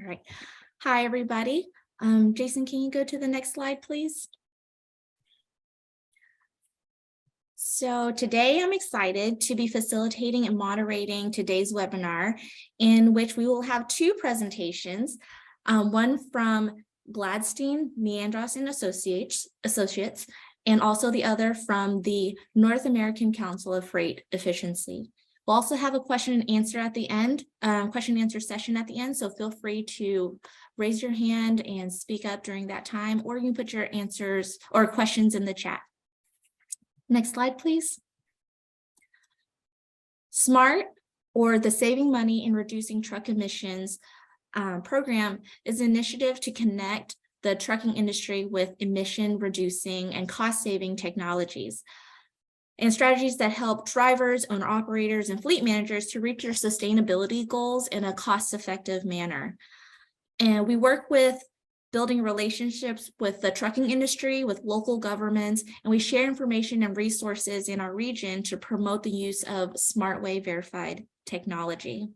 All right. Hi, everybody. Jason, can you go to the next slide, please? So today I'm excited to be facilitating and moderating today's webinar, in which we will have two presentations, one from Gladstein, Neandross and Associates, and also the other from the North American Council of Freight Efficiency. We'll also have a question and answer at the end, question and answer session at the end, so feel free to raise your hand and speak up during that time, or you can put your answers or questions in the chat. Next slide, please. SMARTE, or the Saving Money and Reducing Truck Emissions program, is an initiative to connect the trucking industry with emission reducing and cost saving technologies and strategies that help drivers, owner operators, and fleet managers to reach their sustainability goals in a cost-effective manner. And we work with building relationships with the trucking industry, with local governments, and we share information and resources in our region to promote the use of SmartWay verified technology.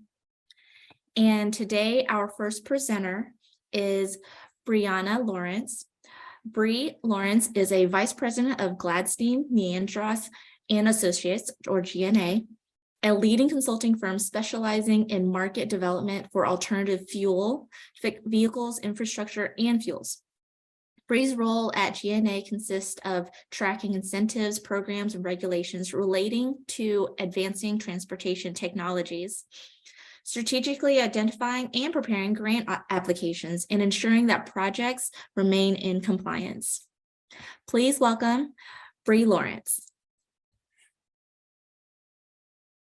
And today, our first presenter is Brianna Lawrence. Bri Lawrence is a vice president of Gladstein, Neandross and Associates, or GNA, a leading consulting firm specializing in market development for alternative fuel, vehicles, infrastructure, and fuels. Bri's role at GNA consists of tracking incentives, programs, and regulations relating to advancing transportation technologies, strategically identifying and preparing grant applications, and ensuring that projects remain in compliance. Please welcome Bri Lawrence.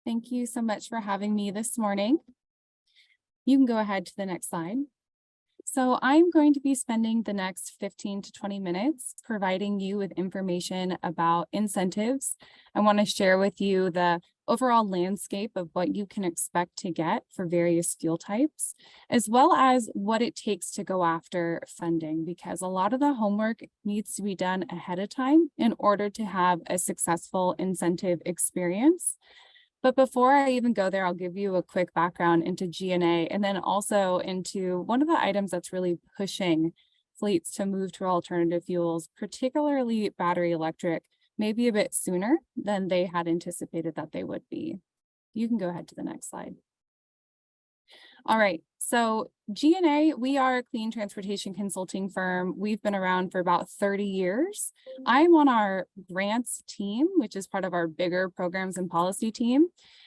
Thank you so much for having me this morning. You can go ahead to the next slide. So I'm going to be spending the next 15 to 20 minutes providing you with information about incentives. I want to share with you the overall landscape of what you can expect to get for various fuel types, as well as what it takes to go after funding, because a lot of the homework needs to be done ahead of time in order to have a successful incentive experience. But before I even go there, I'll give you a quick background into GNA and then also into one of the items that's really pushing fleets to move to alternative fuels, particularly battery electric, maybe a bit sooner than they had anticipated that they would be. You can go ahead to the next slide. All right, so GNA, we are a clean transportation consulting firm. We've been around for about 30 years. I'm on our grants team, which is part of our bigger programs and policy team.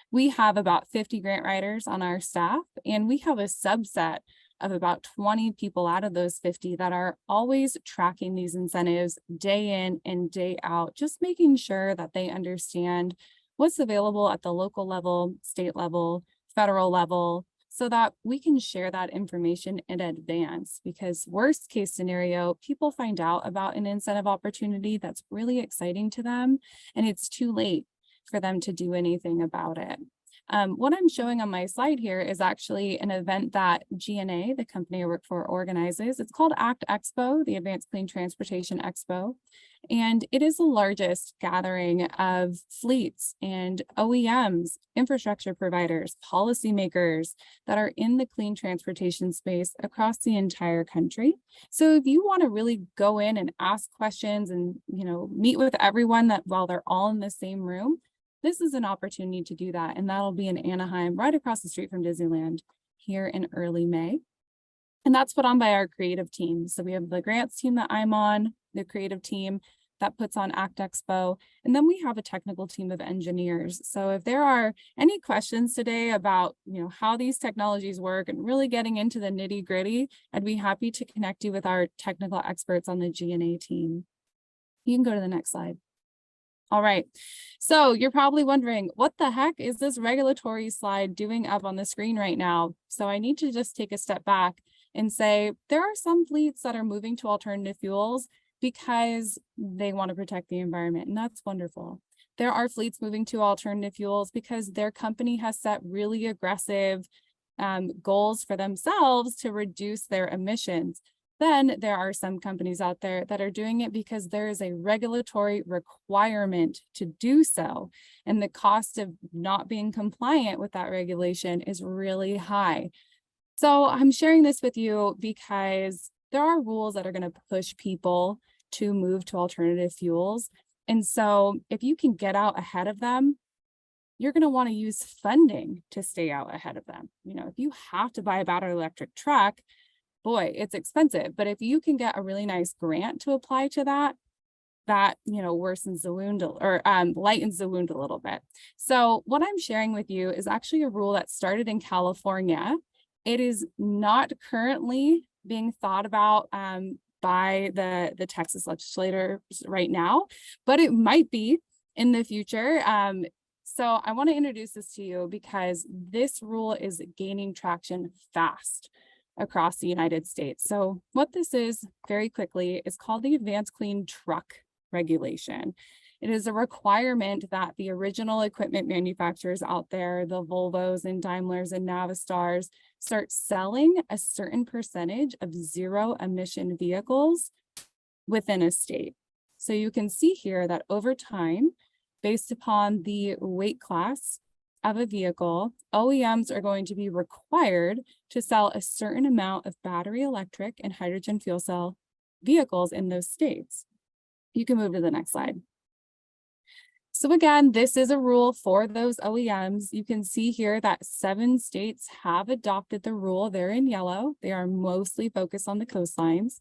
We have about 50 grant writers on our staff, and we have a subset of about 20 people out of those 50 that are always tracking these incentives day in and day out, just making sure that they understand what's available at the local level, state level, federal level, so that we can share that information in advance, because worst case scenario, people find out about an incentive opportunity that's really exciting to them, and it's too late for them to do anything about it. What I'm showing on my slide here is actually an event that GNA, the company I work for, organizes. It's called ACT Expo, the Advanced Clean Transportation Expo. And it is the largest gathering of fleets and OEMs, infrastructure providers, policymakers that are in the clean transportation space across the entire country. So if you want to really go in and ask questions and, meet with everyone that while they're all in the same room, this is an opportunity to do that. And that'll be in Anaheim, right across the street from Disneyland, here in early May. And that's put on by our creative team. So we have the grants team that I'm on, the creative team that puts on ACT Expo, and then we have a technical team of engineers. So if there are any questions today about how these technologies work and really getting into the nitty-gritty, I'd be happy to connect you with our technical experts on the GNA team. You can go to the next slide. All right, so you're probably wondering, what the heck is this regulatory slide doing up on the screen right now? So I need to just take a step back and say, there are some fleets that are moving to alternative fuels because they want to protect the environment, and that's wonderful. There are fleets moving to alternative fuels because their company has set really aggressive goals for themselves to reduce their emissions. Then there are some companies out there that are doing it because there is a regulatory requirement to do so. And the cost of not being compliant with that regulation is really high. So I'm sharing this with you because there are rules that are going to push people to move to alternative fuels. And so if you can get out ahead of them, you're going to want to use funding to stay out ahead of them. If you have to buy a battery electric truck, boy, it's expensive. But if you can get a really nice grant to apply to that worsens the wound or lightens the wound a little bit. So what I'm sharing with you is actually a rule that started in California. It is not currently being thought about by the Texas legislators right now, but it might be in the future. So I want to introduce this to you because this rule is gaining traction fast across the United States. So what this is, very quickly, is called the Advanced Clean Truck Regulation. It is a requirement that the original equipment manufacturers out there, the Volvos and Daimlers and Navistars, start selling a certain percentage of zero emission vehicles within a state. So you can see here that over time, based upon the weight class of a vehicle, OEMs are going to be required to sell a certain amount of battery electric and hydrogen fuel cell vehicles in those states. You can move to the next slide. So again, this is a rule for those OEMs. You can see here that 7 states have adopted the rule. They're in yellow. They are mostly focused on the coastlines.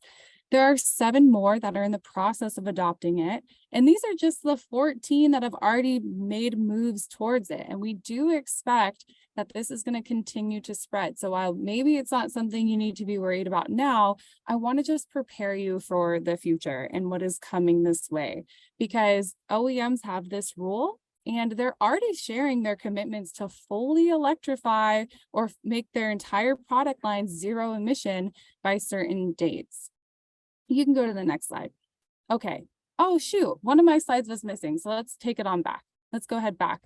There are 7 more that are in the process of adopting it. And these are just the 14 that have already made moves towards it. And we do expect that this is going to continue to spread. So while maybe it's not something you need to be worried about now, I want to just prepare you for the future and what is coming this way, because OEMs have this rule and they're already sharing their commitments to fully electrify or make their entire product line zero emission by certain dates. You can go to the next slide. Okay. Oh, shoot. One of my slides was missing. So let's take it on back. Let's go ahead back.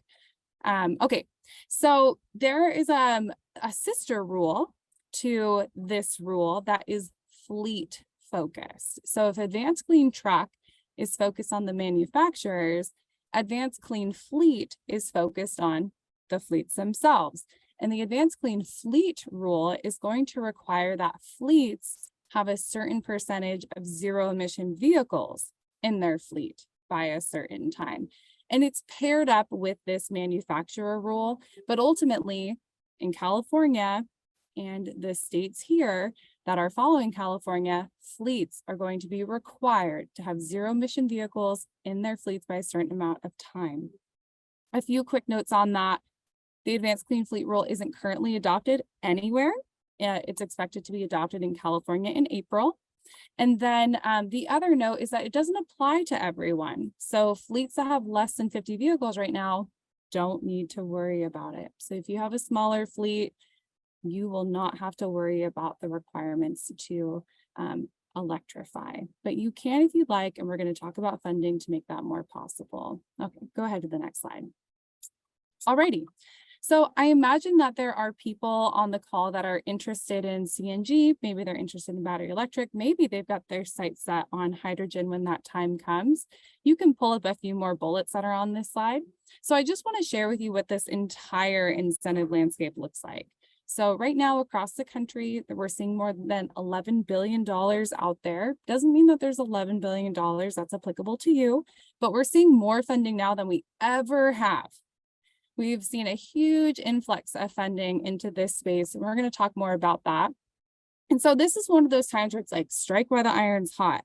Okay. So there is a sister rule to this rule that is fleet focused. So if Advanced Clean Truck is focused on the manufacturers, Advanced Clean Fleet is focused on the fleets themselves. And the Advanced Clean Fleet rule is going to require that fleets have a certain percentage of zero emission vehicles in their fleet by a certain time. And it's paired up with this manufacturer rule, but ultimately in California and the states here that are following California, fleets are going to be required to have zero emission vehicles in their fleets by a certain amount of time. A few quick notes on that. The Advanced Clean Fleet rule isn't currently adopted anywhere. It's expected to be adopted in California in April. And then the other note is that it doesn't apply to everyone. So fleets that have less than 50 vehicles right now don't need to worry about it. So if you have a smaller fleet, you will not have to worry about the requirements to electrify. But you can if you'd like, and we're going to talk about funding to make that more possible. Okay, go ahead to the next slide. Alrighty. So I imagine that there are people on the call that are interested in CNG, maybe they're interested in battery electric, maybe they've got their sights set on hydrogen when that time comes. You can pull up a few more bullets that are on this slide. So I just want to share with you what this entire incentive landscape looks like. So right now across the country, we're seeing more than $11 billion out there. Doesn't mean that there's $11 billion that's applicable to you, but we're seeing more funding now than we ever have. We've seen a huge influx of funding into this space, and we're going to talk more about that. And so this is one of those times where it's like, strike while the iron's hot.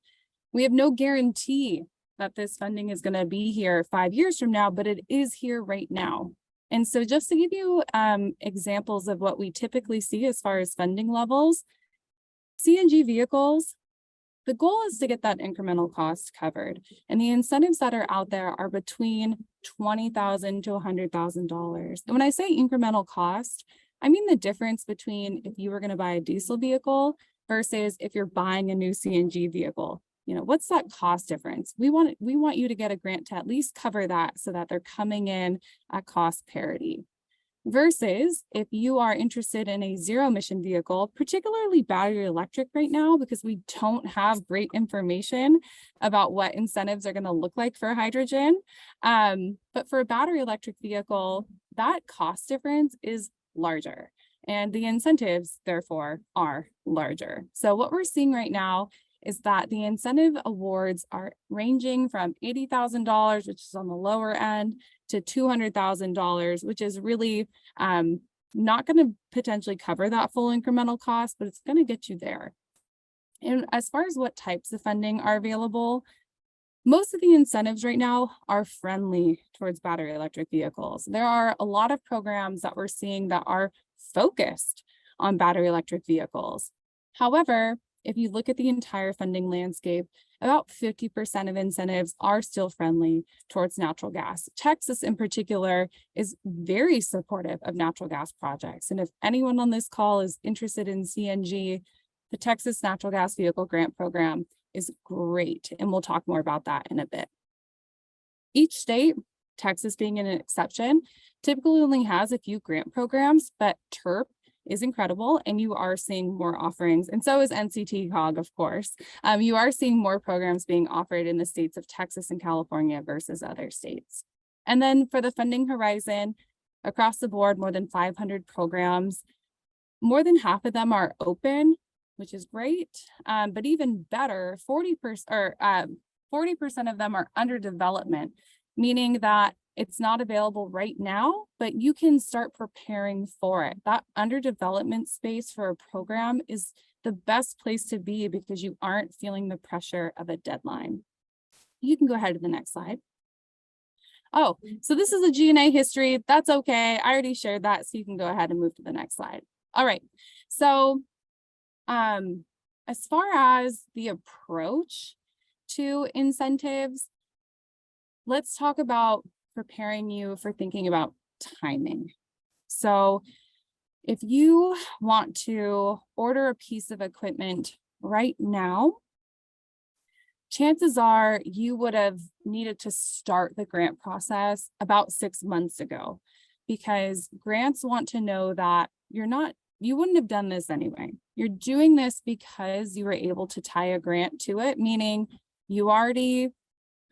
We have no guarantee that this funding is going to be here 5 years from now, but it is here right now. And so just to give you examples of what we typically see as far as funding levels, CNG vehicles, the goal is to get that incremental cost covered. And the incentives that are out there are between $20,000 to $100,000. And when I say incremental cost, I mean the difference between if you were going to buy a diesel vehicle versus if you're buying a new CNG vehicle. What's that cost difference? We want you to get a grant to at least cover that so that they're coming in at cost parity. Versus if you are interested in a zero emission vehicle, particularly battery electric right now, because we don't have great information about what incentives are going to look like for hydrogen. But for a battery electric vehicle, that cost difference is larger. and the incentives, therefore, are larger. So what we're seeing right now is that the incentive awards are ranging from $80,000, which is on the lower end, to $200,000, which is really not going to potentially cover that full incremental cost, but it's going to get you there. And as far as what types of funding are available, most of the incentives right now are friendly towards battery electric vehicles. There are a lot of programs that we're seeing that are focused on battery electric vehicles. However, if you look at the entire funding landscape, about 50% of incentives are still friendly towards natural gas. Texas in particular is very supportive of natural gas projects. And if anyone on this call is interested in CNG, the Texas Natural Gas Vehicle Grant Program is great. And we'll talk more about that in a bit. Each state, Texas being an exception, typically only has a few grant programs, but TERP is incredible, and you are seeing more offerings, and so is NCT-COG, of course. You are seeing more programs being offered in the states of Texas and California versus other states. And then for the funding horizon, across the board, more than 500 programs. More than half of them are open, which is great, but even better, 40% of them are under development, meaning that it's not available right now, but you can start preparing for it. That under development space for a program is the best place to be because you aren't feeling the pressure of a deadline. You can go ahead to the next slide. Oh, so this is a G&A history. That's okay. I already shared that, so you can go ahead and move to the next slide. All right. So as far as the approach to incentives, let's talk about preparing you for thinking about timing. So if you want to order a piece of equipment right now, chances are you would have needed to start the grant process about 6 months ago, because grants want to know that you wouldn't have done this anyway. You're doing this because you were able to tie a grant to it, meaning you already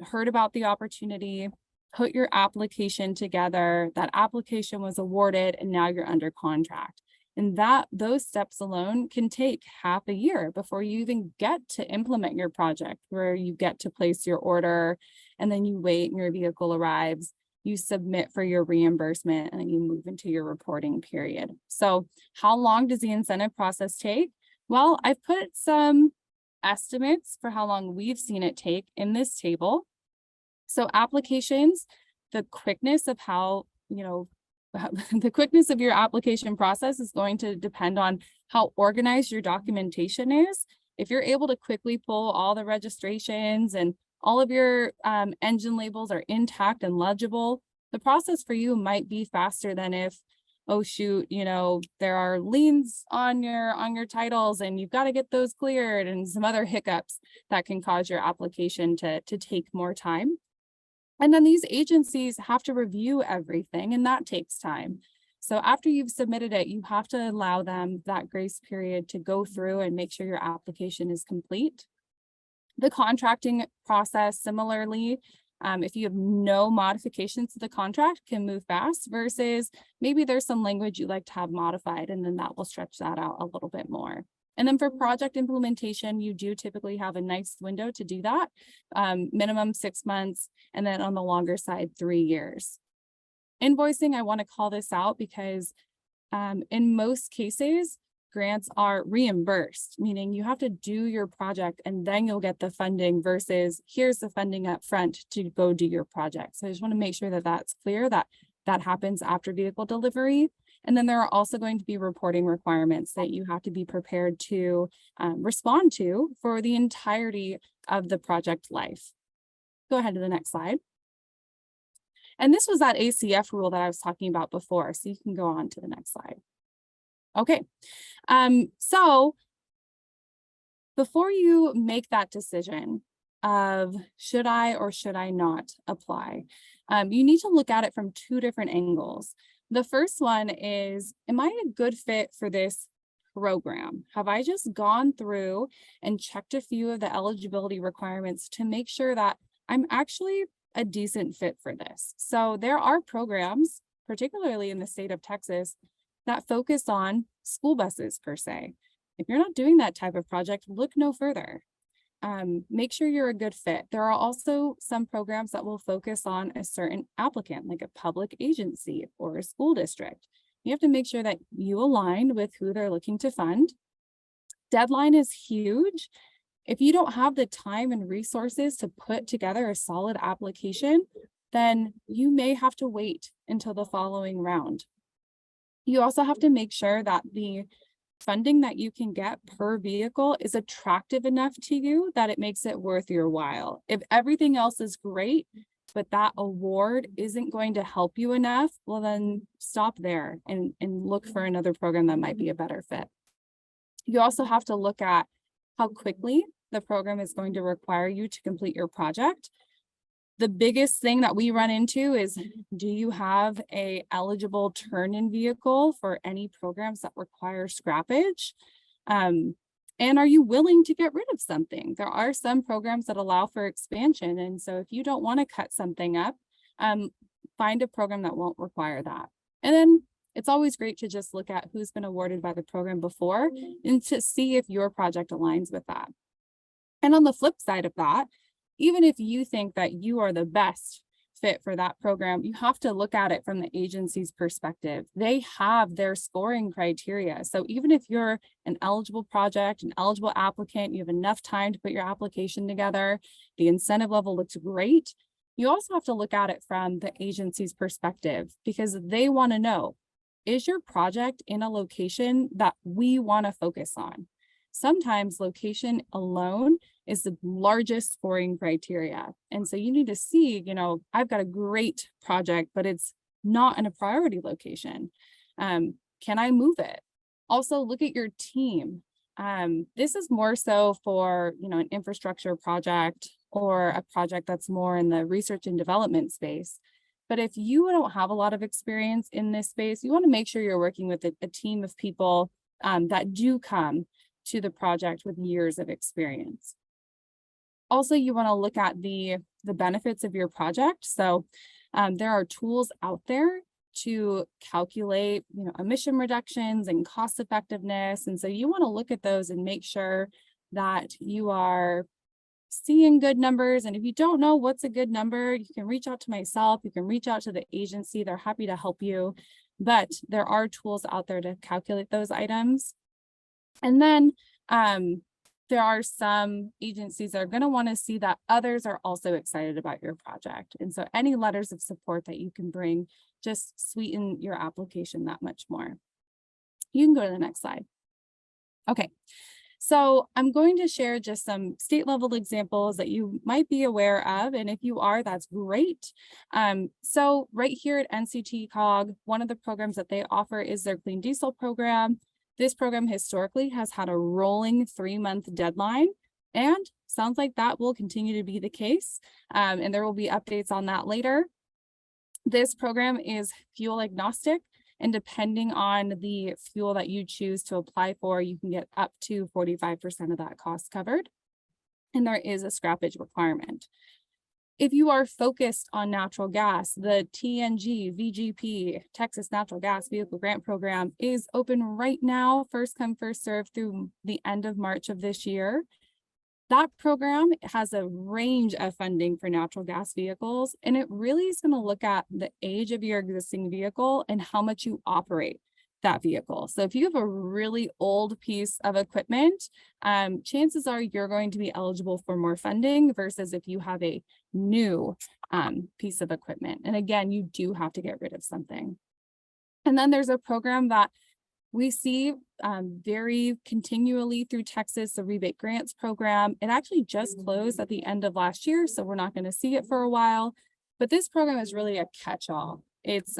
heard about the opportunity, put your application together, that application was awarded, and now you're under contract. And those steps alone can take half a year before you even get to implement your project, where you get to place your order, and then you wait and your vehicle arrives, you submit for your reimbursement, and then you move into your reporting period. So how long does the incentive process take? Well, I've put some estimates for how long we've seen it take in this table. So applications, the quickness of the quickness of your application process is going to depend on how organized your documentation is. If you're able to quickly pull all the registrations and all of your engine labels are intact and legible, the process for you might be faster than if, oh shoot, there are liens on your titles and you've got to get those cleared, and some other hiccups that can cause your application to take more time. And then these agencies have to review everything, and that takes time. So after you've submitted it, you have to allow them that grace period to go through and make sure your application is complete. The contracting process, similarly, if you have no modifications to the contract, can move fast, versus maybe there's some language you'd like to have modified, and then that will stretch that out a little bit more. And then for project implementation, you do typically have a nice window to do that, minimum 6 months, and then on the longer side, 3 years. Invoicing, I want to call this out because in most cases, grants are reimbursed, meaning you have to do your project and then you'll get the funding, versus here's the funding up front to go do your project. So I just want to make sure that that's clear, that happens after vehicle delivery. And then there are also going to be reporting requirements that you have to be prepared to respond to for the entirety of the project life. Go ahead to the next slide. And this was that ACF rule that I was talking about before, so you can go on to the next slide. Okay, so before you make that decision of should I or should I not apply, you need to look at it from 2 different angles. The first one is, am I a good fit for this program? Have I just gone through and checked a few of the eligibility requirements to make sure that I'm actually a decent fit for this? So there are programs, particularly in the state of Texas, that focus on school buses per se. If you're not doing that type of project, look no further. Make sure you're a good fit. There are also some programs that will focus on a certain applicant, like a public agency or a school district. You have to make sure that you align with who they're looking to fund. Deadline is huge. If you don't have the time and resources to put together a solid application, then you may have to wait until the following round. You also have to make sure that the funding that you can get per vehicle is attractive enough to you that it makes it worth your while. If everything else is great, but that award isn't going to help you enough, well, then stop there and look for another program that might be a better fit. You also have to look at how quickly the program is going to require you to complete your project. The biggest thing that we run into is, do you have a eligible turn-in vehicle for any programs that require scrappage? And are you willing to get rid of something? There are some programs that allow for expansion. And so if you don't want to cut something up, find a program that won't require that. And then it's always great to just look at who's been awarded by the program before and to see if your project aligns with that. And on the flip side of that, even if you think that you are the best fit for that program, you have to look at it from the agency's perspective. They have their scoring criteria. So even if you're an eligible project, an eligible applicant, you have enough time to put your application together, the incentive level looks great, you also have to look at it from the agency's perspective, because they want to know, is your project in a location that we want to focus on? Sometimes location alone is the largest scoring criteria. And so you need to see, I've got a great project, but it's not in a priority location. Can I move it? Also look at your team. This is more so for, an infrastructure project or a project that's more in the research and development space. But if you don't have a lot of experience in this space, you want to make sure you're working with a team of people that do come to the project with years of experience. Also, you want to look at the benefits of your project. So there are tools out there to calculate, emission reductions and cost effectiveness. And so you want to look at those and make sure that you are seeing good numbers. And if you don't know what's a good number, you can reach out to myself, you can reach out to the agency, they're happy to help you. But there are tools out there to calculate those items. And then there are some agencies that are going to want to see that others are also excited about your project. And so any letters of support that you can bring just sweeten your application that much more. You can go to the next slide. Okay, so I'm going to share just some state level examples that you might be aware of. And if you are, that's great. So right here at NCT COG, one of the programs that they offer is their clean diesel program. This program historically has had a rolling 3-month deadline, and sounds like that will continue to be the case. And there will be updates on that later. This program is fuel agnostic, and depending on the fuel that you choose to apply for, you can get up to 45% of that cost covered. And there is a scrappage requirement. If you are focused on natural gas, the TNG VGP Texas Natural Gas Vehicle Grant Program is open right now, first come, first serve through the end of March of this year. That program has a range of funding for natural gas vehicles, and it really is going to look at the age of your existing vehicle and how much you operate that vehicle. So if you have a really old piece of equipment, chances are you're going to be eligible for more funding versus if you have a new piece of equipment. And again, you do have to get rid of something. And then there's a program that we see very continually through Texas, the rebate grants program. It actually just closed at the end of last year, so we're not going to see it for a while. But this program is really a catch-all. It's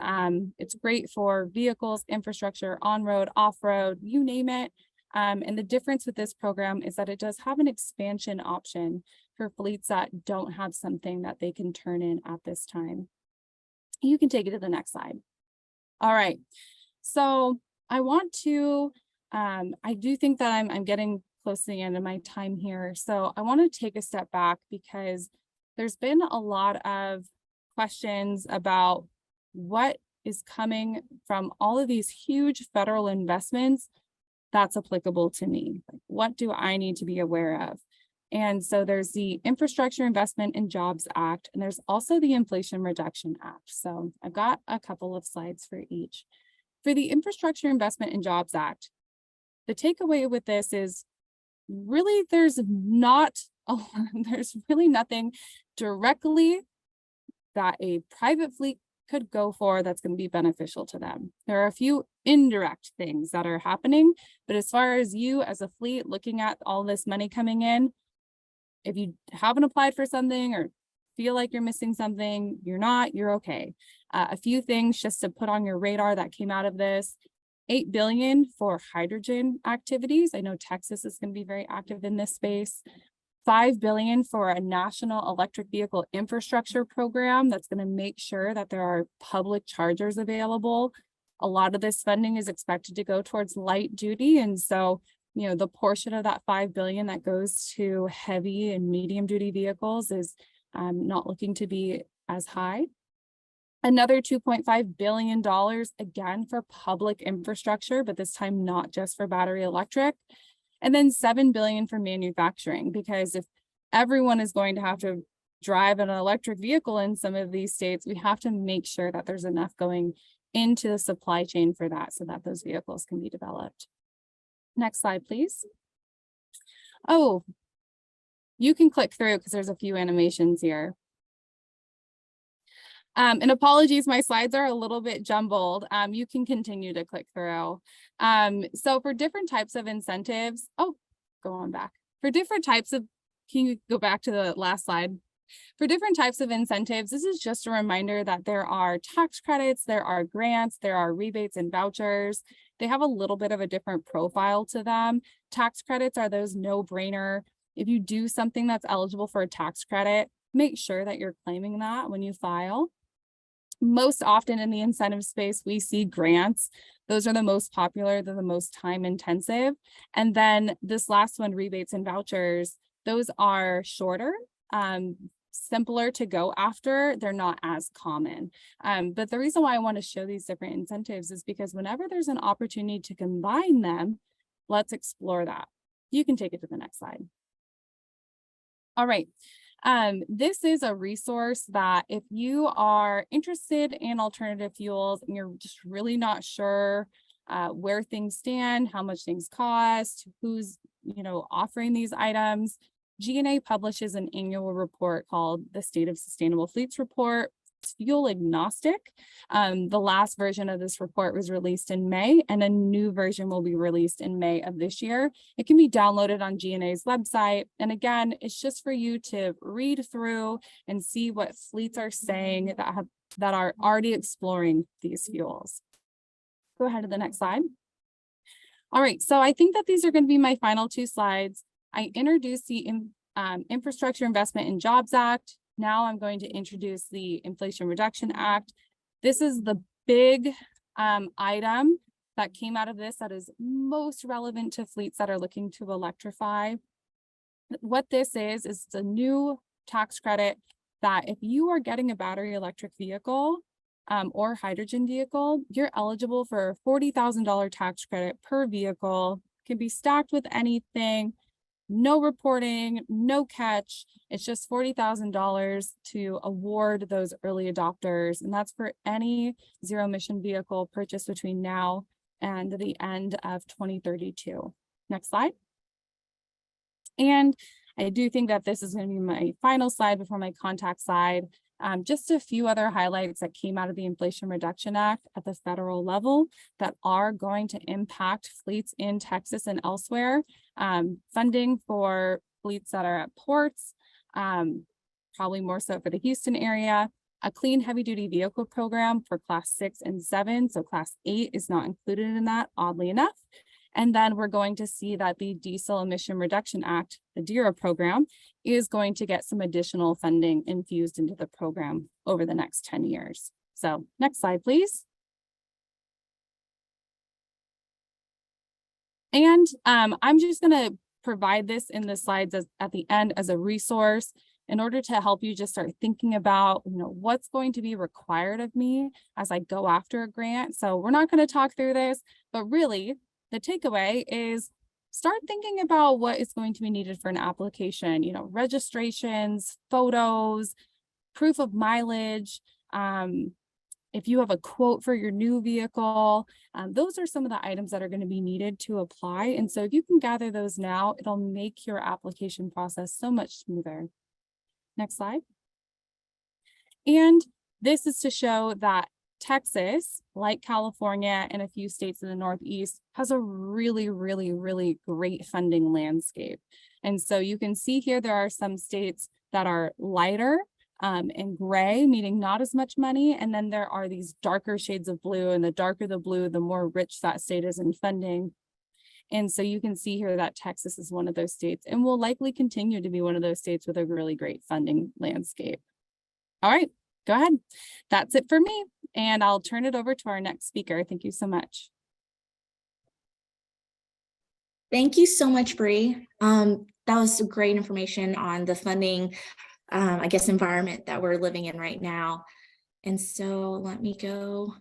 great for vehicles, infrastructure, on-road, off-road, you name it. And the difference with this program is that it does have an expansion option for fleets that don't have something that they can turn in at this time. You can take it to the next slide. All right, so I want to, I do think that I'm getting close to the end of my time here. So I want to take a step back because there's been a lot of questions about what is coming from all of these huge federal investments that's applicable to me. Like, what do I need to be aware of? And so there's the Infrastructure Investment and Jobs Act, and there's also the Inflation Reduction Act. So I've got a couple of slides for each. For the Infrastructure Investment and Jobs Act, the takeaway with this is really there's really nothing directly that a private fleet could go for that's going to be beneficial to them. There are a few indirect things that are happening, but as far as you as a fleet looking at all this money coming in, if you haven't applied for something or feel like you're missing something, you're okay. A few things just to put on your radar that came out of this: $8 billion for hydrogen activities. I know Texas is going to be very active in this space. $5 billion for a national electric vehicle infrastructure program that's going to make sure that there are public chargers available. A lot of this funding is expected to go towards light duty. And so, the portion of that $5 billion that goes to heavy and medium duty vehicles is not looking to be as high. Another $2.5 billion, again, for public infrastructure, but this time not just for battery electric. And then $7 billion for manufacturing, because if everyone is going to have to drive an electric vehicle in some of these states, we have to make sure that there's enough going into the supply chain for that so that those vehicles can be developed. Next slide, please. Oh, you can click through because there's a few animations here. And apologies, my slides are a little bit jumbled. You can continue to click through. So for different types of incentives, go on back. For different types of, can you go back to the last slide? For different types of incentives, this is just a reminder that there are tax credits, there are grants, there are rebates and vouchers. They have a little bit of a different profile to them. Tax credits are those no-brainer. If you do something that's eligible for a tax credit, make sure that you're claiming that when you file. Most often in the incentive space, we see grants. Those are the most popular, they're the most time intensive. And then this last one, rebates and vouchers, those are shorter, simpler to go after. They're not as common. But the reason why I want to show these different incentives is because whenever there's an opportunity to combine them, let's explore that. You can take it to the next slide. All right. This is a resource that if you are interested in alternative fuels and you're just really not sure where things stand, how much things cost, who's offering these items, G&A publishes an annual report called the State of Sustainable Fleets Report. It's fuel agnostic. The last version of this report was released in May, and a new version will be released in May of this year. It can be downloaded on G&A's website. And again, it's just for you to read through and see what fleets are saying that are already exploring these fuels. Go ahead to the next slide. All right, so I think that these are going to be my final two slides. I introduced the Infrastructure Investment and Jobs Act. Now I'm going to introduce the Inflation Reduction Act. This is the big item that came out of this that is most relevant to fleets that are looking to electrify. What this is a new tax credit that if you are getting a battery electric vehicle or hydrogen vehicle, you're eligible for a $40,000 tax credit per vehicle. Can be stacked with anything. No reporting, no catch. It's just $40,000 to award those early adopters. And that's for any zero emission vehicle purchased between now and the end of 2032. Next slide. And I do think that this is going to be my final slide before my contact slide. Just a few other highlights that came out of the Inflation Reduction Act at the federal level that are going to impact fleets in Texas and elsewhere. Funding for fleets that are at ports, probably more so for the Houston area. A clean heavy duty vehicle program for class 6 and 7. So class 8 is not included in that, oddly enough. And then we're going to see that the Diesel Emission Reduction Act, the DERA program, is going to get some additional funding infused into the program over the next 10 years. So next slide, please. And I'm just going to provide this in the slides at the end as a resource. in order to help you just start thinking about, what's going to be required of me as I go after a grant. So we're not going to talk through this, but really the takeaway is start thinking about what is going to be needed for an application, registrations, photos, proof of mileage. If you have a quote for your new vehicle, those are some of the items that are going to be needed to apply. And so if you can gather those now, it'll make your application process so much smoother. Next slide. And this is to show that Texas, like California and a few states in the Northeast, has a really, really, really great funding landscape. And so you can see here, there are some states that are lighter and gray, meaning not as much money. And then there are these darker shades of blue, and the darker the blue, the more rich that state is in funding. And so you can see here that Texas is one of those states and will likely continue to be one of those states with a really great funding landscape. All right, go ahead. That's it for me. And I'll turn it over to our next speaker. Thank you so much. Thank you so much, Bree. That was some great information on the funding, environment that we're living in right now. And so let me go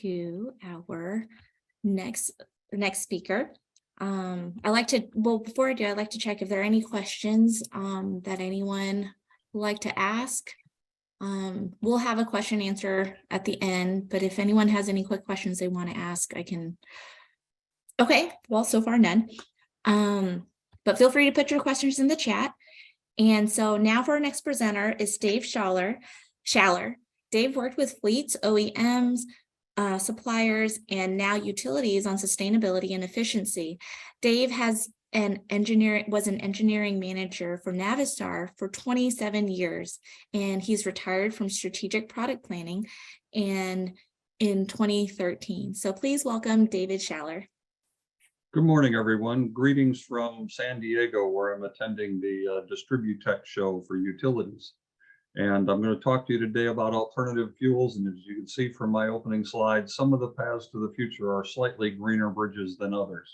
to our next speaker. Before I do, I'd like to check if there are any questions that anyone would like to ask. We'll have a question answer at the end, but if anyone has any quick questions they want to ask, I can. Okay, well, so far none. But feel free to put your questions in the chat. And so now for our next presenter is Dave Schaller. Dave worked with fleets, OEMs, suppliers, and now utilities on sustainability and efficiency. Dave was an engineering manager for Navistar for 27 years, and he's retired from strategic product planning and in 2013. So please welcome David Schaller. Good morning, everyone. Greetings from San Diego, where I'm attending the Distributech show for utilities. And I'm going to talk to you today about alternative fuels. And as you can see from my opening slide, some of the paths to the future are slightly greener bridges than others.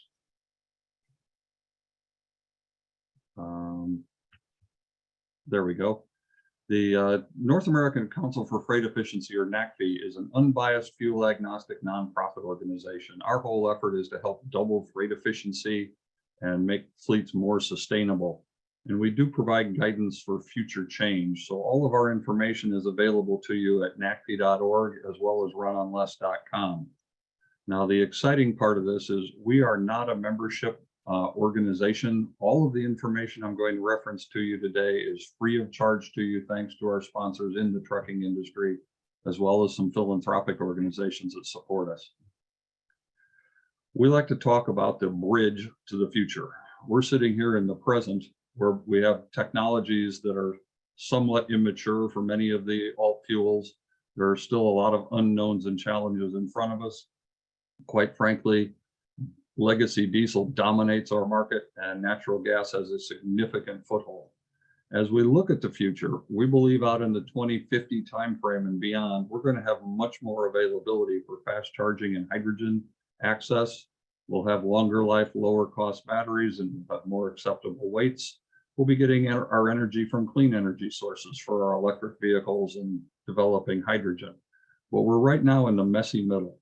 There we go. The North American Council for Freight Efficiency, or NACFE, is an unbiased fuel agnostic nonprofit organization. Our whole effort is to help double freight efficiency and make fleets more sustainable. And we do provide guidance for future change. So all of our information is available to you at nacfe.org as well as runonless.com. Now, the exciting part of this is we are not a membership organization. All of the information I'm going to reference to you today is free of charge to you, thanks to our sponsors in the trucking industry, as well as some philanthropic organizations that support us. We like to talk about the bridge to the future. We're sitting here in the present, where we have technologies that are somewhat immature for many of the alt fuels. There are still a lot of unknowns and challenges in front of us. Quite frankly, legacy diesel dominates our market, and natural gas has a significant foothold. As we look at the future, we believe out in the 2050 timeframe and beyond, we're going to have much more availability for fast charging and hydrogen access. We'll have longer life, lower cost batteries and more acceptable weights. We'll be getting our energy from clean energy sources for our electric vehicles and developing hydrogen. But we're right now in the messy middle.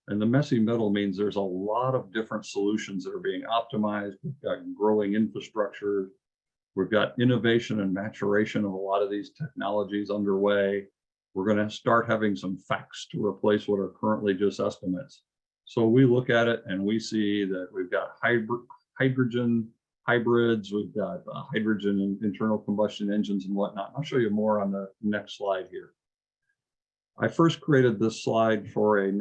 And the messy middle means there's a lot of different solutions that are being optimized. We've got growing infrastructure. We've got innovation and maturation of a lot of these technologies underway. We're going to start having some facts to replace what are currently just estimates. So we look at it and we see that we've got hydrogen hybrids, we've got hydrogen and internal combustion engines and whatnot. I'll show you more on the next slide here. I first created this slide for an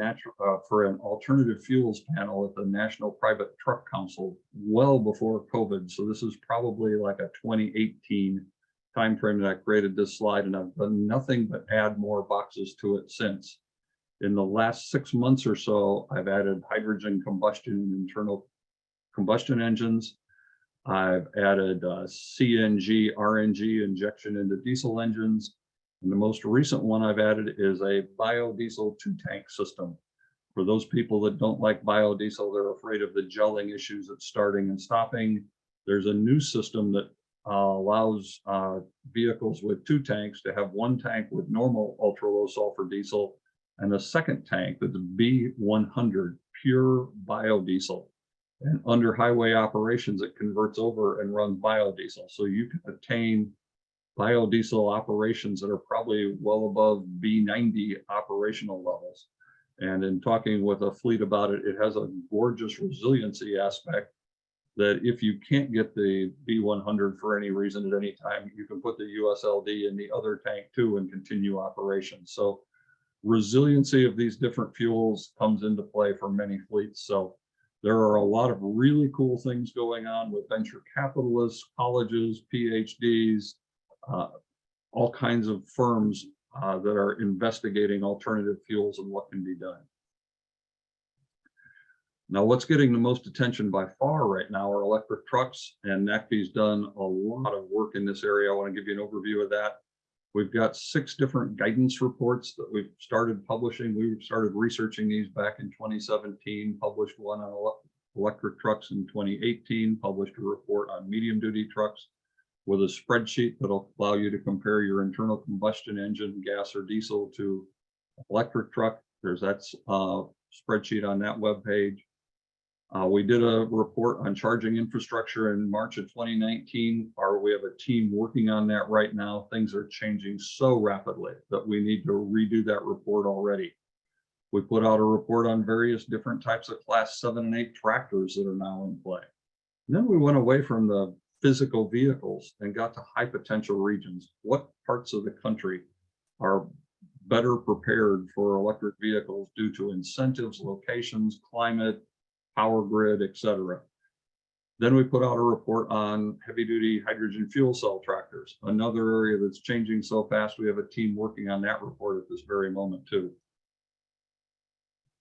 alternative fuels panel at the National Private Truck Council well before COVID. So this is probably like a 2018 timeframe that I created this slide, and I've done nothing but add more boxes to it since. In the last 6 months or so, I've added hydrogen combustion and internal combustion engines. I've added CNG, RNG injection into diesel engines. And the most recent one I've added is a biodiesel 2-tank system. For those people that don't like biodiesel, they're afraid of the gelling issues at starting and stopping. There's a new system that allows vehicles with 2 tanks to have 1 tank with normal ultra low sulfur diesel and a second tank that's B100 pure biodiesel. And under highway operations, it converts over and runs biodiesel. So you can attain biodiesel operations that are probably well above B90 operational levels. And in talking with a fleet about it, it has a gorgeous resiliency aspect that if you can't get the B100 for any reason at any time, you can put the USLD in the other tank too and continue operations. So resiliency of these different fuels comes into play for many fleets. So there are a lot of really cool things going on with venture capitalists, colleges, PhDs, all kinds of firms that are investigating alternative fuels and what can be done. Now, what's getting the most attention by far right now are electric trucks, and NACFI's done a lot of work in this area. I want to give you an overview of that. We've got 6 different guidance reports that we've started publishing. We started researching these back in 2017, published one on electric trucks in 2018, published a report on medium duty trucks with a spreadsheet that'll allow you to compare your internal combustion engine, gas or diesel, to electric truck. There's that spreadsheet on that webpage. We did a report on charging infrastructure in March of 2019. We have a team working on that right now. Things are changing so rapidly that we need to redo that report already. We put out a report on various different types of class 7 and 8 tractors that are now in play. And then we went away from the physical vehicles and got to high potential regions. What parts of the country are better prepared for electric vehicles due to incentives, locations, climate, power grid, etc. Then we put out a report on heavy duty hydrogen fuel cell tractors, another area that's changing so fast. We have a team working on that report at this very moment too.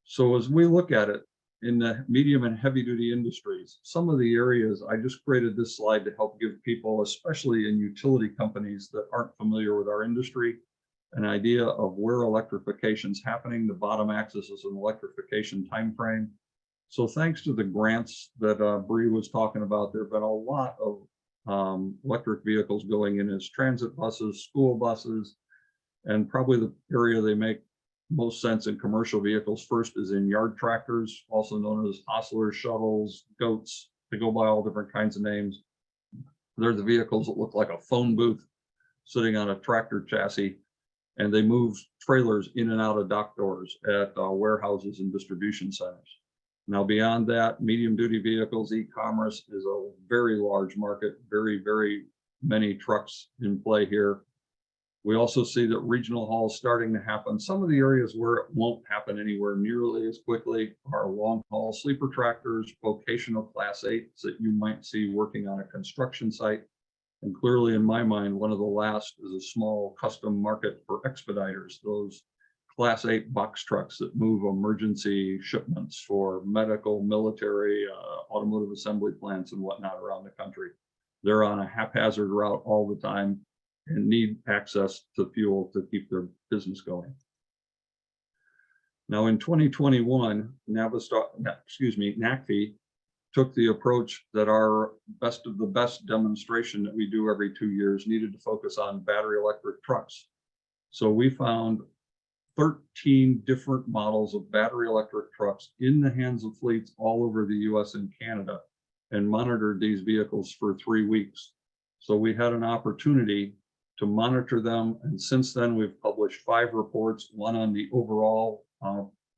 So as we look at it in the medium and heavy duty industries, some of the areas, I just created this slide to help give people, especially in utility companies that aren't familiar with our industry, an idea of where electrification is happening. The bottom axis is an electrification timeframe. So thanks to the grants that Bree was talking about, there have been a lot of electric vehicles going in as transit buses, school buses, and probably the area they make most sense in commercial vehicles first is in yard tractors, also known as hostlers, shuttles, goats. They go by all different kinds of names. They're the vehicles that look like a phone booth sitting on a tractor chassis, and they move trailers in and out of dock doors at warehouses and distribution centers. Now, beyond that, medium duty vehicles, e-commerce is a very large market, very, very many trucks in play here. We also see that regional hauls starting to happen. Some of the areas where it won't happen anywhere nearly as quickly are long haul sleeper tractors, vocational class 8s that you might see working on a construction site. And clearly in my mind, one of the last is a small custom market for expediters, those class 8 box trucks that move emergency shipments for medical, military, automotive assembly plants and whatnot around the country. They're on a haphazard route all the time and need access to fuel to keep their business going. Now in 2021, NACFI took the approach that our best of the best demonstration that we do every 2 years needed to focus on battery electric trucks. So we found 13 different models of battery electric trucks in the hands of fleets all over the US and Canada and monitored these vehicles for 3 weeks. So we had an opportunity to monitor them. And since then, we've published 5 reports, one on the overall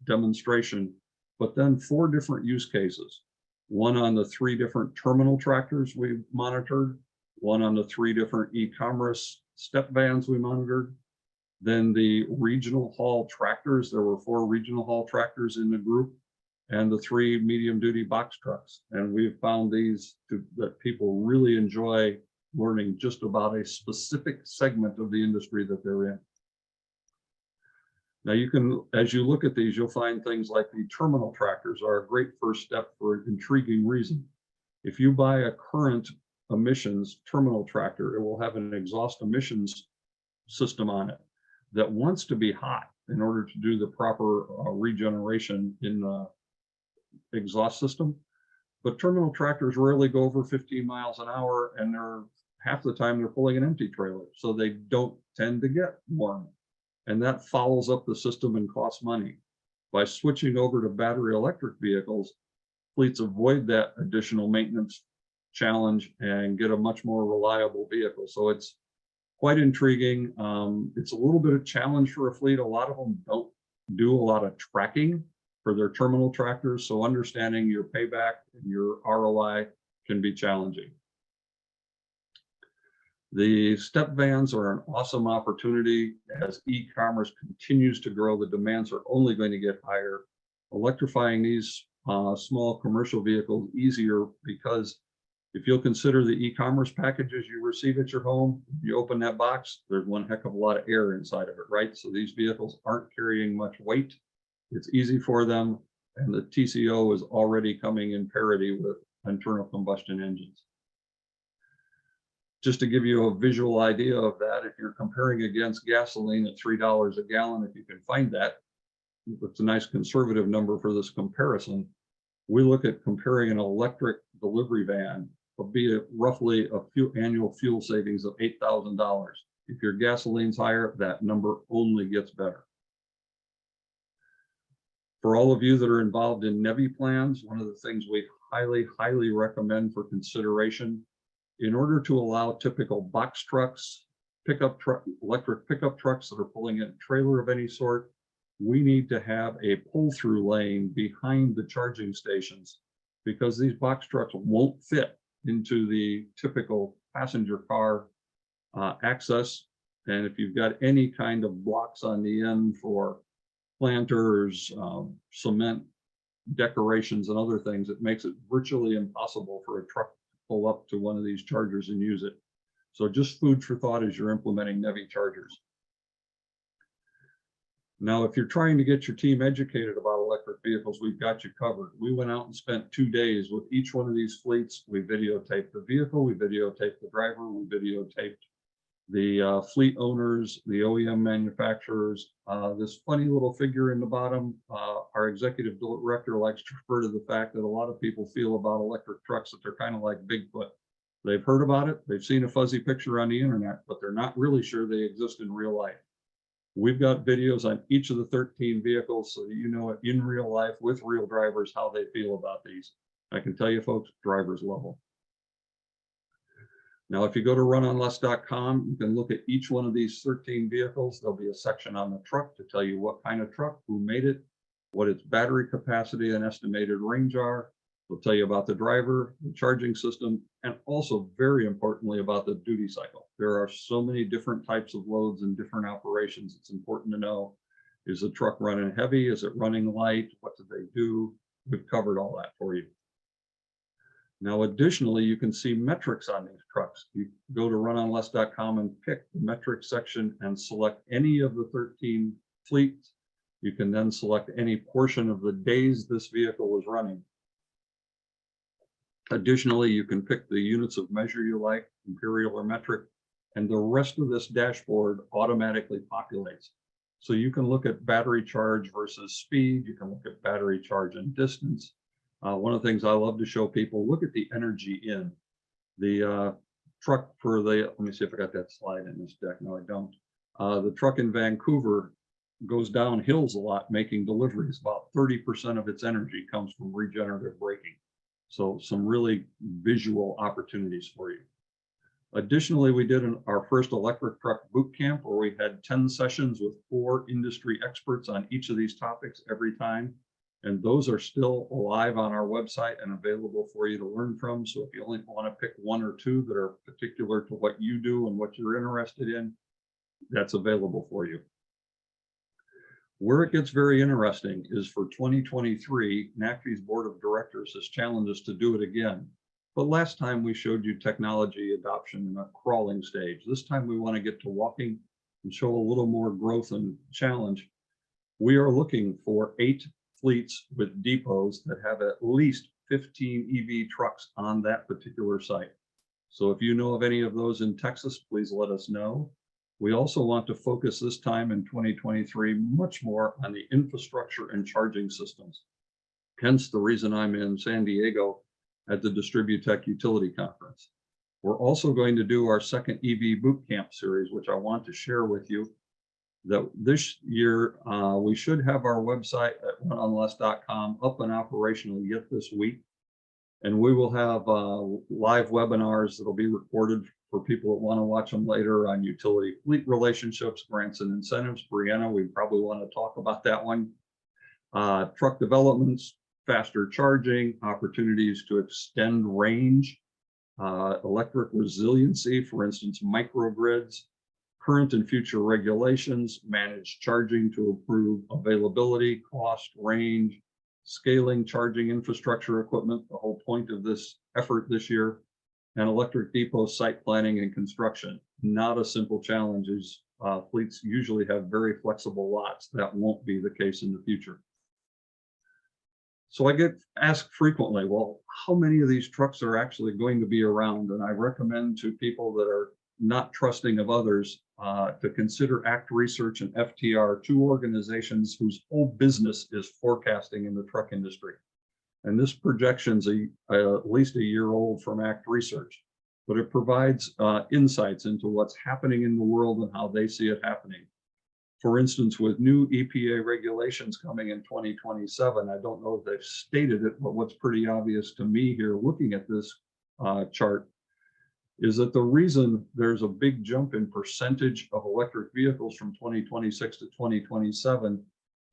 demonstration, but then 4 different use cases. One on the 3 different terminal tractors we monitored, one on the 3 different e-commerce step vans we monitored, then the regional haul tractors. There were 4 regional haul tractors in the group, and the 3 medium duty box trucks. And we've found that people really enjoy learning just about a specific segment of the industry that they're in. Now you can, as you look at these, you'll find things like the terminal tractors are a great first step for an intriguing reason. If you buy a current emissions terminal tractor, it will have an exhaust emissions system on it that wants to be hot in order to do the proper regeneration in the exhaust system. But terminal tractors rarely go over 15 miles an hour, and they're half the time they're pulling an empty trailer, so they don't tend to get warm. And that fouls up the system and costs money. By switching over to battery electric vehicles, fleets avoid that additional maintenance challenge and get a much more reliable vehicle. So it's quite intriguing. It's a little bit of challenge for a fleet. A lot of them don't do a lot of tracking for their terminal tractors. So understanding your payback and your ROI can be challenging. The step vans are an awesome opportunity. As e-commerce continues to grow, the demands are only going to get higher. Electrifying these small commercial vehicles easier, because if you'll consider the e-commerce packages you receive at your home, you open that box, there's one heck of a lot of air inside of it, right? So these vehicles aren't carrying much weight. It's easy for them, and the TCO is already coming in parity with internal combustion engines. Just to give you a visual idea of that, if you're comparing against gasoline at $3 a gallon, if you can find that, it's a nice conservative number for this comparison. We look at comparing an electric delivery van, be it roughly a annual fuel savings of $8,000. If your gasoline's higher, that number only gets better. For all of you that are involved in NEVI plans, one of the things we highly recommend for consideration, in order to allow typical box trucks, electric pickup trucks that are pulling in a trailer of any sort, we need to have a pull-through lane behind the charging stations, because these box trucks won't fit into the typical passenger car access. And if you've got any kind of blocks on the end for planters, cement, decorations, and other things, it makes it virtually impossible for a truck to pull up to one of these chargers and use it. So just food for thought as you're implementing NEVI chargers. Now, if you're trying to get your team educated about electric vehicles, we've got you covered. We went out and spent 2 days with each one of these fleets. We videotaped the vehicle, we videotaped the driver, we videotaped the fleet owners, the OEM manufacturers. This funny little figure in the bottom, our executive director likes to refer to the fact that a lot of people feel about electric trucks that they're kind of like Bigfoot. They've heard about it, they've seen a fuzzy picture on the internet, but they're not really sure they exist in real life. We've got videos on each of the 13 vehicles, so that you know it in real life with real drivers how they feel about these. I can tell you folks, drivers love them. Now, if you go to runonless.com, you can look at each one of these 13 vehicles. There'll be a section on the truck to tell you what kind of truck, who made it, what its battery capacity and estimated range are. They'll tell you about the driver, the charging system, and also very importantly about the duty cycle. There are so many different types of loads and different operations. It's important to know, is the truck running heavy? Is it running light? What do they do? We've covered all that for you. Now, additionally, you can see metrics on these trucks. You go to runonless.com and pick the metrics section and select any of the 13 fleets. You can then select any portion of the days this vehicle was running. Additionally, you can pick the units of measure you like, imperial or metric, and the rest of this dashboard automatically populates. So you can look at battery charge versus speed. You can look at battery charge and distance. One of the things I love to show people, look at the energy in the truck for the, let me see if I got that slide in this deck. No, I don't. The truck in Vancouver goes down hills a lot, making deliveries. About 30% of its energy comes from regenerative braking. So some really visual opportunities for you. Additionally, we did our first electric truck boot camp where we had 10 sessions with 4 industry experts on each of these topics every time. And those are still alive on our website and available for you to learn from. So if you only want to pick 1 or 2 that are particular to what you do and what you're interested in, that's available for you. Where it gets very interesting is for 2023, NACFE's board of directors has challenged us to do it again. But last time we showed you technology adoption in a crawling stage. This time we want to get to walking and show a little more growth and challenge. We are looking for 8 fleets with depots that have at least 15 EV trucks on that particular site. So if you know of any of those in Texas, please let us know. We also want to focus this time in 2023 much more on the infrastructure and charging systems. Hence the reason I'm in San Diego at the Distributech Utility Conference. We're also going to do our second EV boot camp series, which I want to share with you. That this year, we should have our website at oneonless.com up and operational yet this week. And we will have live webinars that'll be recorded for people that want to watch them later on utility fleet relationships, grants and incentives. Brianna, we probably want to talk about that one. Truck developments, faster charging, opportunities to extend range, electric resiliency, for instance, microgrids, current and future regulations, managed charging to improve availability, cost, range, scaling charging infrastructure equipment, the whole point of this effort this year, and electric depot site planning and construction. Not a simple challenge, as fleets usually have very flexible lots. That won't be the case in the future. So I get asked frequently, well, how many of these trucks are actually going to be around? And I recommend to people that are not trusting of others to consider ACT Research and FTR, two organizations whose whole business is forecasting in the truck industry. And this projection's at least a year old from ACT Research, but it provides insights into what's happening in the world and how they see it happening. For instance, with new EPA regulations coming in 2027, I don't know if they've stated it, but what's pretty obvious to me here looking at this chart is that the reason there's a big jump in percentage of electric vehicles from 2026 to 2027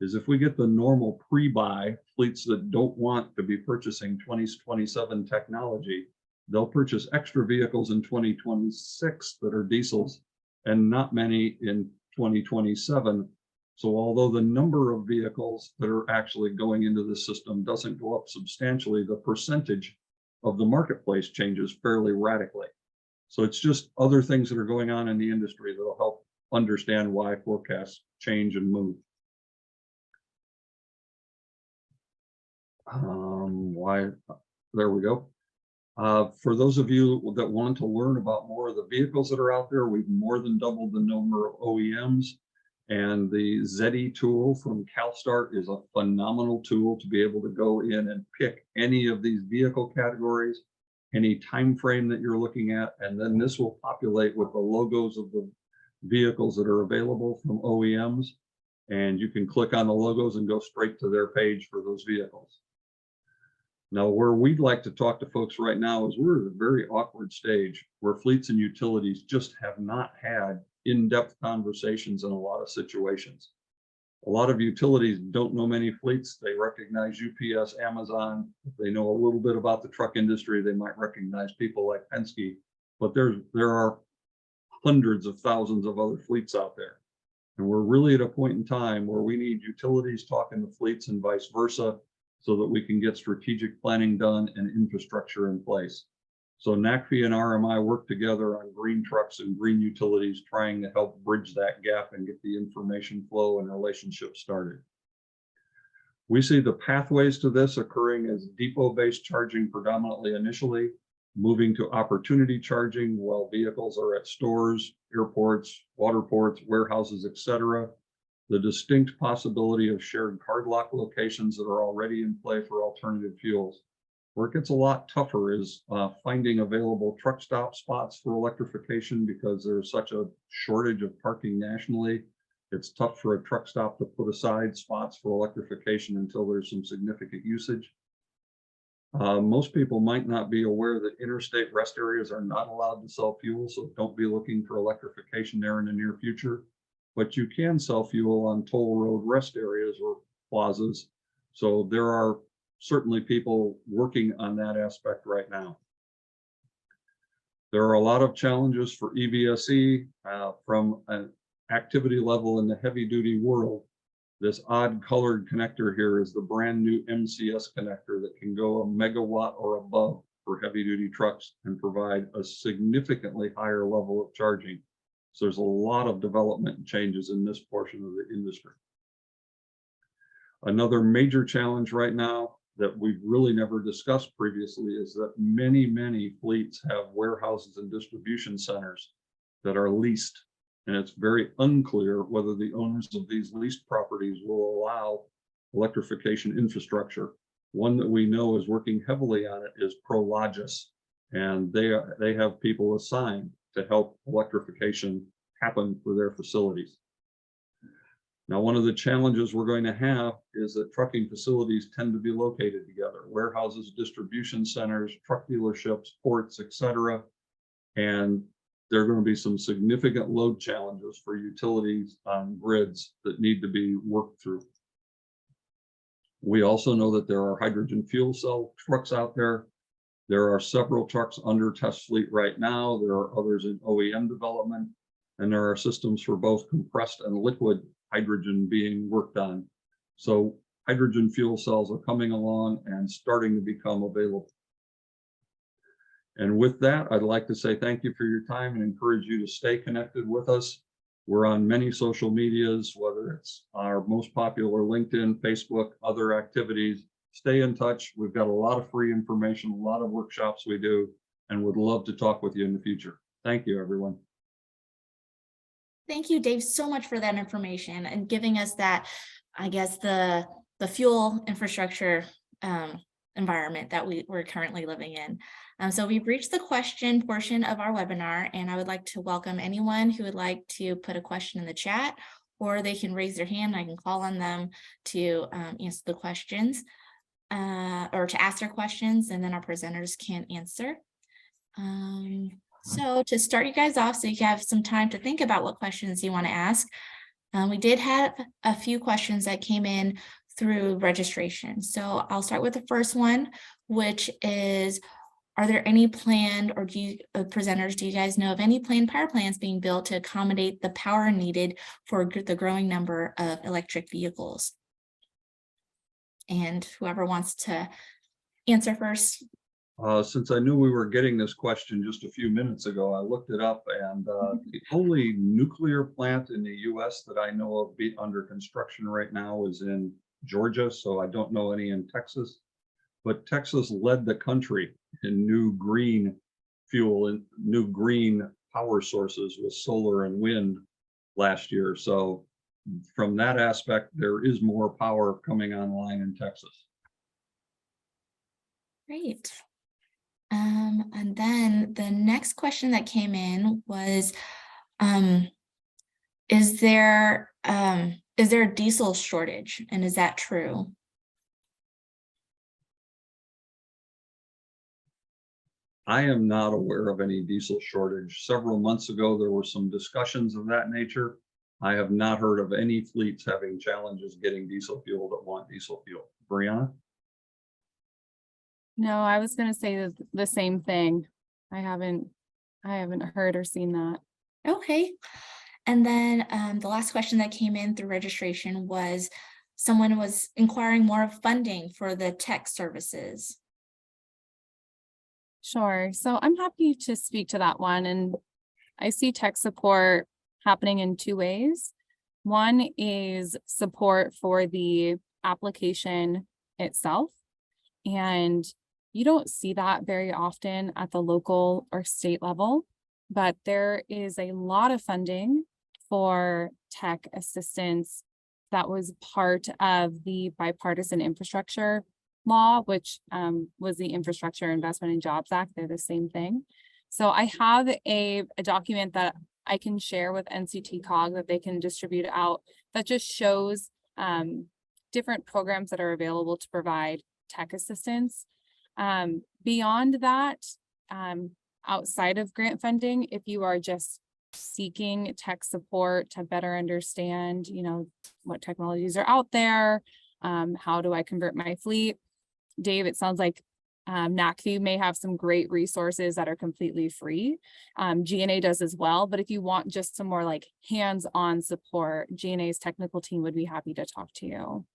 is if we get the normal pre-buy, fleets that don't want to be purchasing 2027 technology, they'll purchase extra vehicles in 2026 that are diesels and not many in 2027. So although the number of vehicles that are actually going into the system doesn't go up substantially, the percentage of the marketplace changes fairly radically. So it's just other things that are going on in the industry that'll help understand why forecasts change and move. There we go. For those of you that want to learn about more of the vehicles that are out there, we've more than doubled the number of OEMs, and the ZEDI tool from CalSTART is a phenomenal tool to be able to go in and pick any of these vehicle categories, any time frame that you're looking at, and then this will populate with the logos of the vehicles that are available from OEMs, and you can click on the logos and go straight to their page for those vehicles. Now, where we'd like to talk to folks right now is we're at a very awkward stage where fleets and utilities just have not had in-depth conversations in a lot of situations. A lot of utilities don't know many fleets. They recognize UPS, Amazon. If they know a little bit about the truck industry, they might recognize people like Penske, but there are hundreds of thousands of other fleets out there. And we're really at a point in time where we need utilities talking to fleets and vice versa, so that we can get strategic planning done and infrastructure in place. So NACFE and RMI work together on green trucks and green utilities, trying to help bridge that gap and get the information flow and relationship started. We see the pathways to this occurring as depot-based charging predominantly initially, moving to opportunity charging while vehicles are at stores, airports, water ports, warehouses, etc. The distinct possibility of shared card lock locations that are already in play for alternative fuels. Where it gets a lot tougher is finding available truck stop spots for electrification because there's such a shortage of parking nationally. It's tough for a truck stop to put aside spots for electrification until there's some significant usage. Most people might not be aware that interstate rest areas are not allowed to sell fuel, so don't be looking for electrification there in the near future. But you can sell fuel on toll road rest areas or plazas. So there are certainly people working on that aspect right now. There are a lot of challenges for EVSE from an activity level in the heavy duty world. This odd colored connector here is the brand new MCS connector that can go a megawatt or above for heavy duty trucks and provide a significantly higher level of charging. So there's a lot of development and changes in this portion of the industry. Another major challenge right now that we've really never discussed previously is that many fleets have warehouses and distribution centers that are leased. And it's very unclear whether the owners of these leased properties will allow electrification infrastructure. One that we know is working heavily on it is Prologis. And they have people assigned to help electrification happen for their facilities. Now, one of the challenges we're going to have is that trucking facilities tend to be located together: warehouses, distribution centers, truck dealerships, ports, etc. And there are going to be some significant load challenges for utilities on grids that need to be worked through. We also know that there are hydrogen fuel cell trucks out there. There are several trucks under test fleet right now. There are others in OEM development, and there are systems for both compressed and liquid hydrogen being worked on. So hydrogen fuel cells are coming along and starting to become available. And with that, I'd like to say thank you for your time and encourage you to stay connected with us. We're on many social medias, whether it's our most popular LinkedIn, Facebook, other activities. Stay in touch. We've got a lot of free information, a lot of workshops we do, and would love to talk with you in the future. Thank you, everyone. Thank you, Dave, so much for that information and giving us that, I guess, the fuel infrastructure environment that we're currently living in. So we've reached the question portion of our webinar, and I would like to welcome anyone who would like to put a question in the chat, or they can raise their hand. I can call on them to answer the questions or to ask their questions, and then our presenters can answer. So to start you guys off, so you have some time to think about what questions you want to ask, we did have a few questions that came in through registration. So I'll start with the first one, which is, are there any planned, or do you presenters, do you guys know of any planned power plants being built to accommodate the power needed for the growing number of electric vehicles? And whoever wants to answer first. Since I knew we were getting this question just a few minutes ago, I looked it up, and the only nuclear plant in the US that I know of under construction right now is in Georgia, so I don't know any in Texas. But Texas led the country in new green fuel and new green power sources with solar and wind last year. So from that aspect, there is more power coming online in Texas. Great. And then the next question that came in was, is there a diesel shortage, and is that true? I am not aware of any diesel shortage. Several months ago, there were some discussions of that nature. I have not heard of any fleets having challenges getting diesel fuel that want diesel fuel. Brianna? No, I was going to say the same thing. I haven't heard or seen that. Okay. And then the last question that came in through registration was, someone was inquiring more of funding for the tech services. Sure. So I'm happy to speak to that one. And I see tech support happening in two ways. One is support for the application itself. And you don't see that very often at the local or state level, but there is a lot of funding for tech assistance that was part of the bipartisan infrastructure law, which was the Infrastructure Investment and Jobs Act. They're the same thing. So I have a document that I can share with NCTCOG that they can distribute out that just shows different programs that are available to provide tech assistance. Beyond that, outside of grant funding, if you are just seeking tech support to better understand, what technologies are out there, how do I convert my fleet? Dave, it sounds like NACFE may have some great resources that are completely free. GNA does as well, but if you want just some more like hands-on support, GNA's technical team would be happy to talk to you.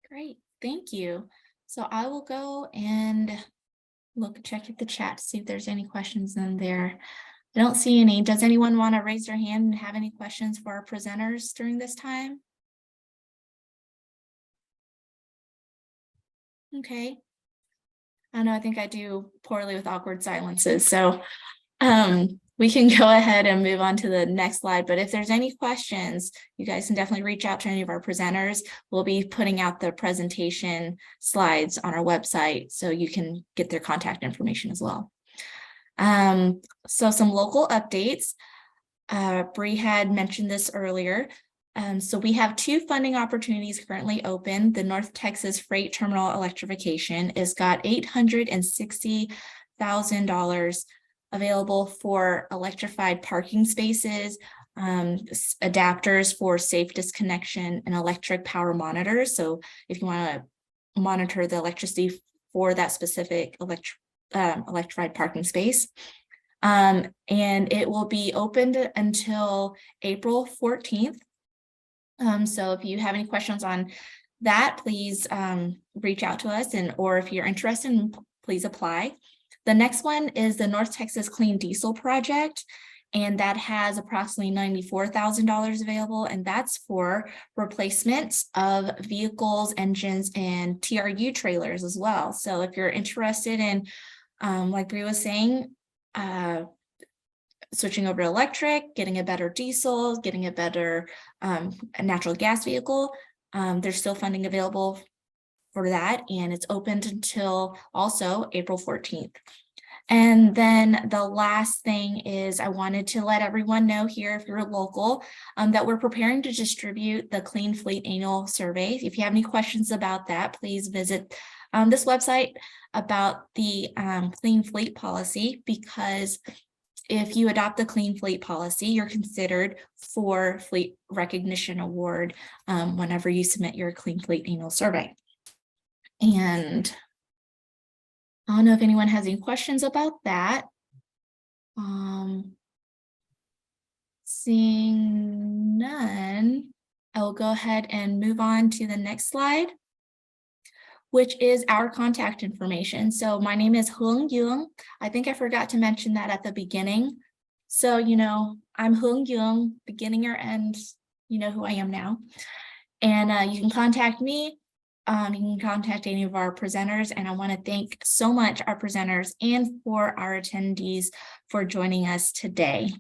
Great, thank you. So I will go and check the chat to see if there's any questions in there. I don't see any. Does anyone want to raise their hand and have any questions for our presenters during this time? Okay. I know, I think I do poorly with awkward silences. So we can go ahead and move on to the next slide. But if there's any questions, you guys can definitely reach out to any of our presenters. We'll be putting out the presentation slides on our website so you can get their contact information as well. So some local updates. Bree had mentioned this earlier. So we have 2 funding opportunities currently open. The North Texas Freight Terminal Electrification has got $860,000 available for electrified parking spaces, adapters for safe disconnection, and electric power monitors. So if you want to monitor the electricity for that specific electrified parking space. And it will be opened until April 14th. So if you have any questions on that, please reach out to us, or if you're interested, please apply. The next one is the North Texas Clean Diesel Project, and that has approximately $94,000 available, and that's for replacements of vehicles, engines, and TRU trailers as well. So if you're interested in, like Bree was saying, switching over to electric, getting a better diesel, getting a better natural gas vehicle, there's still funding available for that, and it's opened until also April 14th. And then the last thing is I wanted to let everyone know here, if you're local, that we're preparing to distribute the Clean Fleet Annual Survey. If you have any questions about that, please visit this website about the Clean Fleet policy, because if you adopt the Clean Fleet policy, you're considered for Fleet Recognition Award whenever you submit your Clean Fleet Annual Survey. And I don't know if anyone has any questions about that. Seeing none, I will go ahead and move on to the next slide, which is our contact information. So my name is Hung Yung. I think I forgot to mention that at the beginning. So, I'm Hung Yung, beginning or end, you know who I am now. And you can contact me. You can contact any of our presenters, and I want to thank so much our presenters and for our attendees for joining us today.